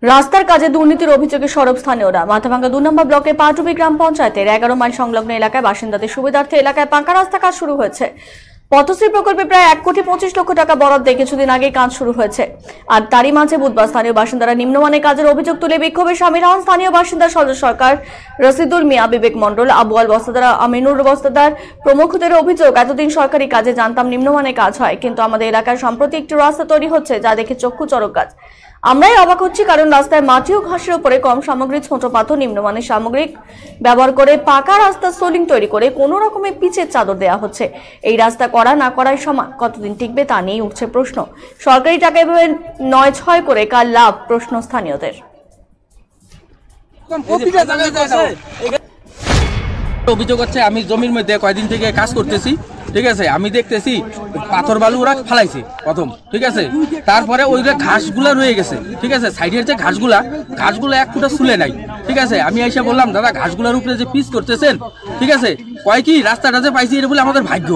রাস্তার কাজে দুর্নীতির অভিযোগে সরব স্থানীয়রা। মাথাভাঙ্গা 2 নম্বর ব্লকের পাটুবি গ্রাম পঞ্চায়েতের 11 মাইল সংলগ্ন এলাকায় বাসিন্দাদের সুবিধার্থে এলাকায় পাকা রাস্তা কাজ শুরু হয়েছে। পথশ্রী প্রকল্পে প্রায় 1,25,00,000 টাকা বরাদ্দ কিছুদিন আগে কাজ শুরু হয়েছে। আর তারই মাঝে বুধবার স্থানীয় বাসিন্দারা নিম্নমানের কাজের অভিযোগ তুলে বিক্ষোভে সামিল হন স্থানীয় বাসিন্দা সজল সরকার, রশিদুল মিয়া, বিবেক মণ্ডল, আবুয়াল বস্তাদার, আমিনুর বস্তাদার প্রমুখদের অভিযোগ, এতদিন সরকারি কাজে জানতাম নিম্নমানের কাজ হয়, কিন্তু আমাদের এলাকায় সম্প্রতি একটি রাস্তা তৈরি হচ্ছে যা দেখে চক্ষু চড়ক গাছ। আমরাই অবাক হচ্ছি, কারণ রাস্তায় মাটি ও ঘাসের উপরে কম সামগ্রী, ছোট পাথর, নিম্নমানের সামগ্রিক ব্যবহার করে পাকা রাস্তার সোলিং তৈরি করে কোনো রকমের পিচের চাদর দেওয়া হচ্ছে। এই রাস্তা করা না করাই সমান, কতদিন টিকবে তা নিয়ে উঠছে প্রশ্ন। সরকারি টাকা এভাবে 9-6 করে কার লাভ, প্রশ্ন স্থানীয়দের। অভিযোগ হচ্ছে আমি জমির মধ্যে কয়েকদিন থেকে কাজ করতেছি, ঠিক আছে। আমি দেখতেছি পাথর বালু ওরা ফালাইছে প্রথম, ঠিক আছে। তারপরে ওইগুলো ঘাসগুলা রয়ে গেছে, ঠিক আছে। সাইডের যে ঘাসগুলা এক ফুটা চুলে নাই, ঠিক আছে। আমি এসে বললাম, দাদা ঘাসগুলার উপরে যে পিচ করতেছেন, ঠিক আছে, কয় কি রাস্তাটা যে পাইছি এটা বলে আমাদের ভাগ্য,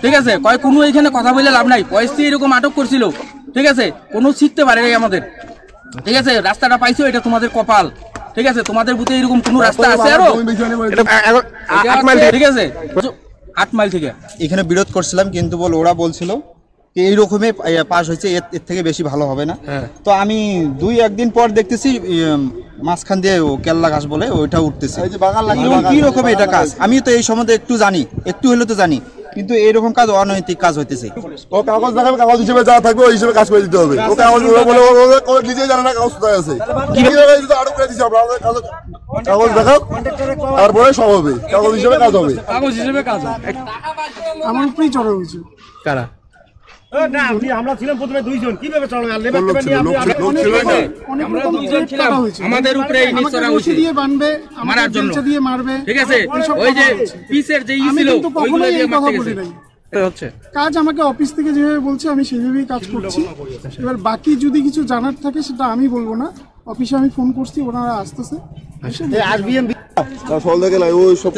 ঠিক আছে। কয় কোনো এখানে কথা বলে লাভ নাই, পয়সা এরকম আটক করছিল, ঠিক আছে। কোনো শিখতে পারে নাই আমাদের, ঠিক আছে। রাস্তাটা পাইছো এটা তোমাদের কপাল, ঠিক আছে। তোমাদের বুথে এরকম কোন রাস্তা আছে আরো, ঠিক আছে। 8 মাইল থেকে এখানে বিরোধ করছিলাম, কিন্তু ওরা বলছিল এইরকমই পাস হয়েছে, এর থেকে বেশি ভালো হবে না। তো আমি 2-1 দিন পর দেখতেছি মাঝখান দিয়ে কেল্লা ঘাস বলে ওইটা উঠতেছে। কি রকম এটা কাজ, আমি তো এই সম্বন্ধে একটু হলেও তো জানি, কিন্তু এইরকম কাজ অনৈতিক কাজ হইতেছে। ও কাগজ দেখাবে, কাগজ হিসেবে যা থাকবে ওই হিসেবে কাজ করে দিতে হবে। ও কাগজ বলে নিজেই জানে না কাগজ কোথায় আছে, আরো করে দিচ্ছি আমরা। কাগজ দেখাও, তারপরে সব হবে, কাগজ হিসেবে কাজ হবে। আমার উপরেই চড়া হয়েছে। কারা? আমরা ছিলাম প্রথমে 2 জন, কিভাবে চড়া আমাদের উপরে দিয়ে বানবে, মারার জন্য দিয়ে মারবে, ঠিক আছে। ওই যে পিসের যে ছিল ওইগুলো দিয়ে মারতে গেছে। কাজ আমাকে অফিস থেকে যেভাবে বলছে আমি সেইভাবেই কাজ করছি। এবার বাকি যদি কিছু জানার থাকে সেটা আমি বলবো না, অফিসে আমি ফোন করছি, ওনারা আসতেছে। সল দেখে ওই সব